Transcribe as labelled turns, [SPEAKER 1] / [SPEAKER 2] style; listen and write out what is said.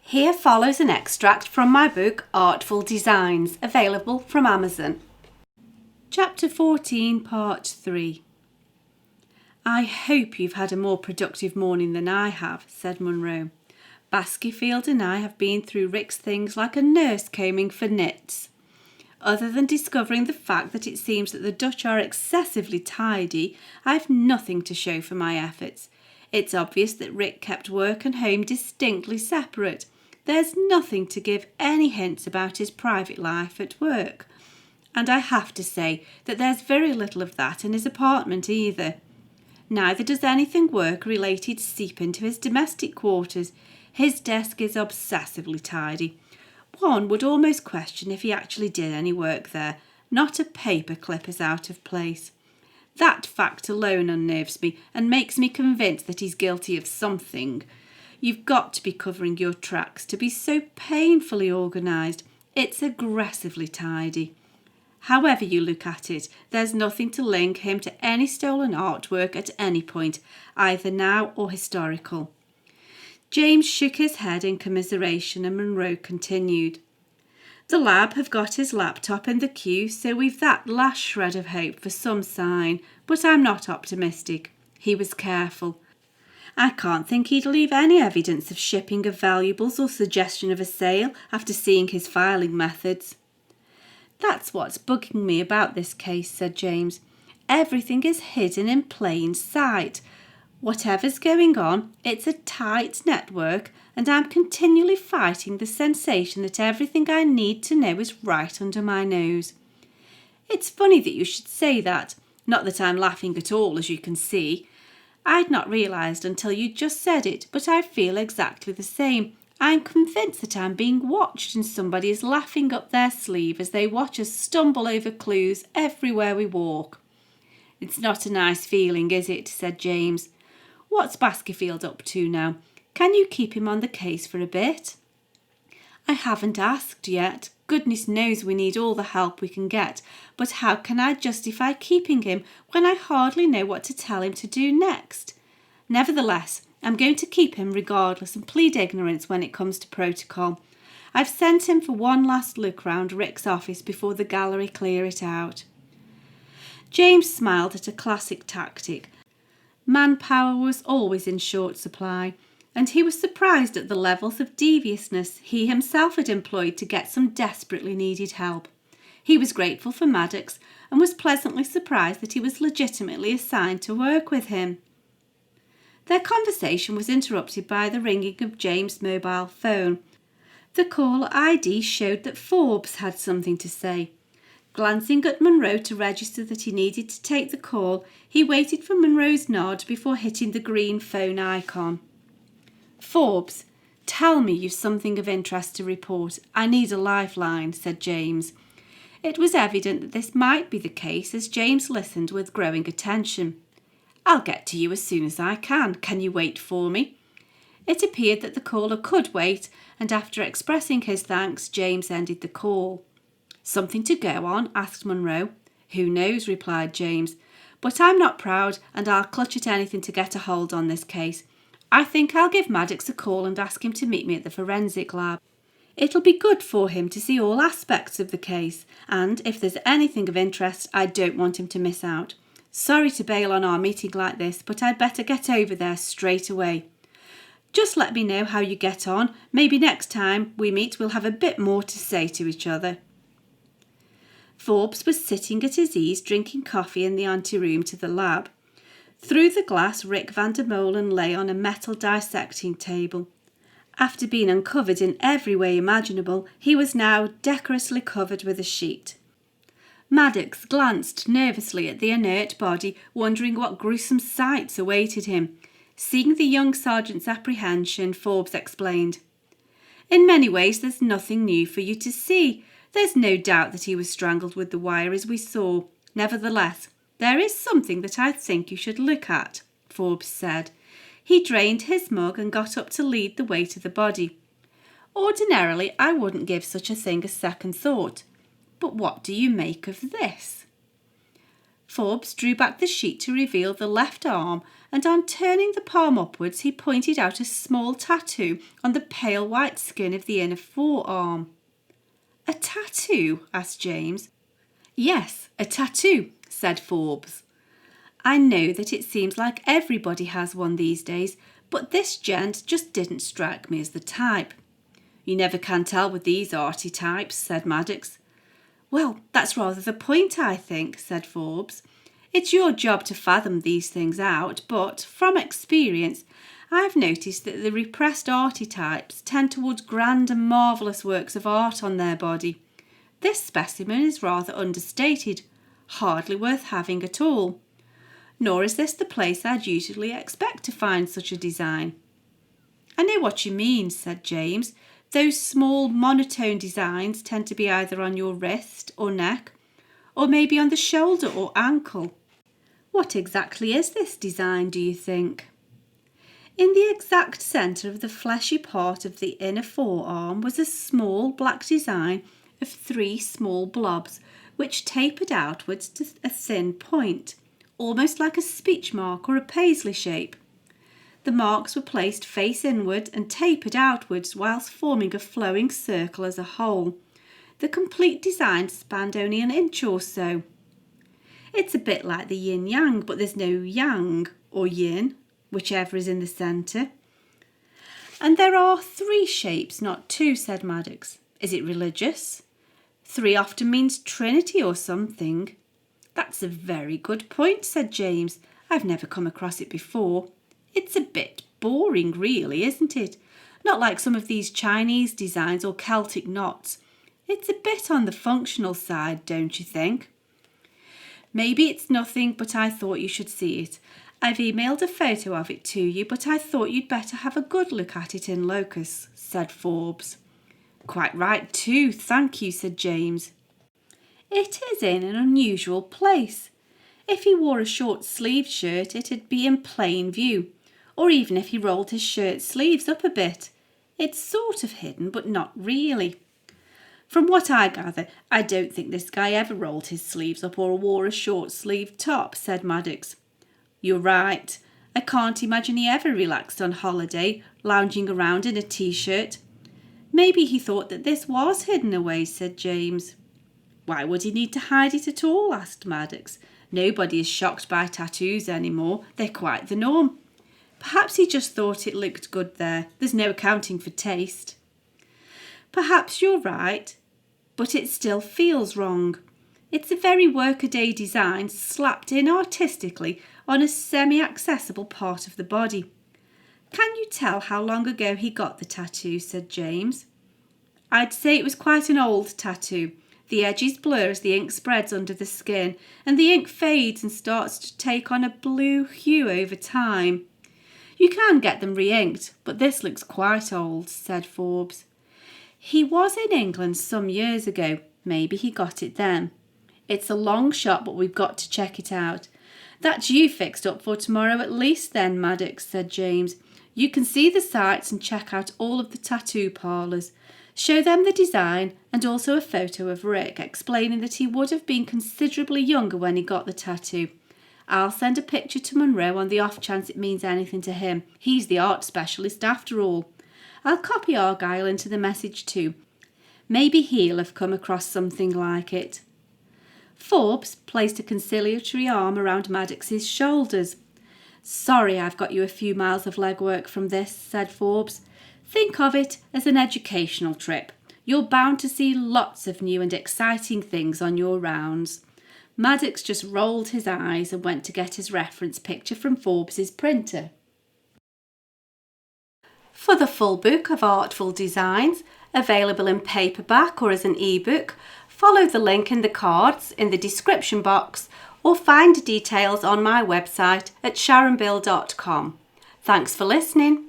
[SPEAKER 1] Here follows an extract from my book Artful Designs, available from Amazon. Chapter 14, Part 3. I hope you've had a more productive morning than I have, said Munro. Baskerville and I have been through Rick's things like a nurse combing for nits. Other than discovering the fact that it seems that the Dutch are excessively tidy, I've nothing to show for my efforts. It's obvious that Rick kept work and home distinctly separate. There's nothing to give any hints about his private life at work. And I have to say that there's very little of that in his apartment either. Neither does anything work-related seep into his domestic quarters. His desk is obsessively tidy. One would almost question if he actually did any work there. Not a paper clip is out of place. That fact alone unnerves me and makes me convinced that he's guilty of something. You've got to be covering your tracks to be so painfully organised. It's aggressively tidy. However you look at it, there's nothing to link him to any stolen artwork at any point, either now or historical. James shook his head in commiseration and Munro continued. The lab have got his laptop in the queue, so we've that last shred of hope for some sign, but I'm not optimistic. He was careful. I can't think he'd leave any evidence of shipping of valuables or suggestion of a sale after seeing his filing methods. That's what's bugging me about this case, said James. Everything is hidden in plain sight. Whatever's going on, it's a tight network, and I'm continually fighting the sensation that everything I need to know is right under my nose. It's funny that you should say that. Not that I'm laughing at all, as you can see. I'd not realised until you just said it, but I feel exactly the same. I'm convinced that I'm being watched and somebody is laughing up their sleeve as they watch us stumble over clues everywhere we walk. It's not a nice feeling, is it? Said James. What's Baskerville up to now? Can you keep him on the case for a bit? I haven't asked yet. Goodness knows we need all the help we can get, but how can I justify keeping him when I hardly know what to tell him to do next? Nevertheless, I'm going to keep him regardless and plead ignorance when it comes to protocol. I've sent him for one last look round Rick's office before the gallery clear it out. James smiled at a classic tactic. Manpower was always in short supply, and he was surprised at the levels of deviousness he himself had employed to get some desperately needed help. He was grateful for Maddox and was pleasantly surprised that he was legitimately assigned to work with him. Their conversation was interrupted by the ringing of James' mobile phone. The call ID showed that Forbes had something to say. Glancing at Munro to register that he needed to take the call, he waited for Munro's nod before hitting the green phone icon. Forbes, tell me you've something of interest to report. I need a lifeline, said James. It was evident that this might be the case as James listened with growing attention. I'll get to you as soon as I can. Can you wait for me? It appeared that the caller could wait, and after expressing his thanks, James ended the call. Something to go on? Asked Munro. Who knows, replied James. But I'm not proud, and I'll clutch at anything to get a hold on this case. I think I'll give Maddox a call and ask him to meet me at the forensic lab. It'll be good for him to see all aspects of the case, and if there's anything of interest, I don't want him to miss out. Sorry to bail on our meeting like this, but I'd better get over there straight away. Just let me know how you get on. Maybe next time we meet we'll have a bit more to say to each other. Forbes was sitting at his ease drinking coffee in the anteroom to the lab. Through the glass, Rick van der Molen lay on a metal dissecting table. After being uncovered in every way imaginable, he was now decorously covered with a sheet. Maddox glanced nervously at the inert body, wondering what gruesome sights awaited him. Seeing the young sergeant's apprehension, Forbes explained. In many ways, there's nothing new for you to see. There's no doubt that he was strangled with the wire as we saw. Nevertheless, there is something that I think you should look at, Forbes said. He drained his mug and got up to lead the way to the body. Ordinarily, I wouldn't give such a thing a second thought. But what do you make of this? Forbes drew back the sheet to reveal the left arm, and on turning the palm upwards he pointed out a small tattoo on the pale white skin of the inner forearm. "A tattoo?" asked James. "Yes, a tattoo," said Forbes. "I know that it seems like everybody has one these days, but this gent just didn't strike me as the type." "You never can tell with these arty types," said Maddox. "Well, that's rather the point, I think," said Forbes. "It's your job to fathom these things out, but from experience, I've noticed that the repressed arty types tend towards grand and marvellous works of art on their body. This specimen is rather understated, hardly worth having at all. Nor is this the place I'd usually expect to find such a design." "I know what you mean," said James. "Those small monotone designs tend to be either on your wrist or neck, or maybe on the shoulder or ankle. What exactly is this design, do you think?" In the exact centre of the fleshy part of the inner forearm was a small black design of 3 small blobs, which tapered outwards to a thin point, almost like a speech mark or a paisley shape. The marks were placed face inward and tapered outwards whilst forming a flowing circle as a whole. The complete design spanned only an inch or so. It's a bit like the yin-yang, but there's no yang or yin, whichever is in the centre. "And there are 3 shapes, not 2, said Maddox. "Is it religious? 3 often means Trinity or something." "That's a very good point," said James. "I've never come across it before. It's a bit boring, really, isn't it? Not like some of these Chinese designs or Celtic knots. It's a bit on the functional side, don't you think?" "Maybe it's nothing, but I thought you should see it. I've emailed a photo of it to you, but I thought you'd better have a good look at it in locus," said Forbes. "Quite right too, thank you," said James. "It is in an unusual place. If he wore a short-sleeved shirt, it'd be in plain view, or even if he rolled his shirt sleeves up a bit. It's sort of hidden, but not really. From what I gather, I don't think this guy ever rolled his sleeves up or wore a short-sleeved top," said Maddox. "You're right. I can't imagine he ever relaxed on holiday, lounging around in a t-shirt." "Maybe he thought that this was hidden away," said James. "Why would he need to hide it at all?" asked Maddox. "Nobody is shocked by tattoos anymore. They're quite the norm. Perhaps he just thought it looked good there. There's no accounting for taste." "Perhaps you're right, but it still feels wrong. It's a very workaday design slapped in artistically on a semi-accessible part of the body." "Can you tell how long ago he got the tattoo?" said James. "I'd say it was quite an old tattoo. The edges blur as the ink spreads under the skin, and the ink fades and starts to take on a blue hue over time. You can get them re-inked, but this looks quite old," said Forbes. "He was in England some years ago. Maybe he got it then. It's a long shot, but we've got to check it out." "That's you fixed up for tomorrow at least then, Maddox," said James. "You can see the sites and check out all of the tattoo parlours. Show them the design and also a photo of Rick, explaining that he would have been considerably younger when he got the tattoo. I'll send a picture to Monroe on the off chance it means anything to him. He's the art specialist after all. I'll copy Argyle into the message too. Maybe he'll have come across something like it." Forbes placed a conciliatory arm around Maddox's shoulders. "Sorry I've got you a few miles of legwork from this," said Forbes. "Think of it as an educational trip. You're bound to see lots of new and exciting things on your rounds." Maddox just rolled his eyes and went to get his reference picture from Forbes's printer. For the full book of Artful Designs, available in paperback or as an ebook, follow the link in the cards in the description box or find details on my website at sharonbill.com. Thanks for listening.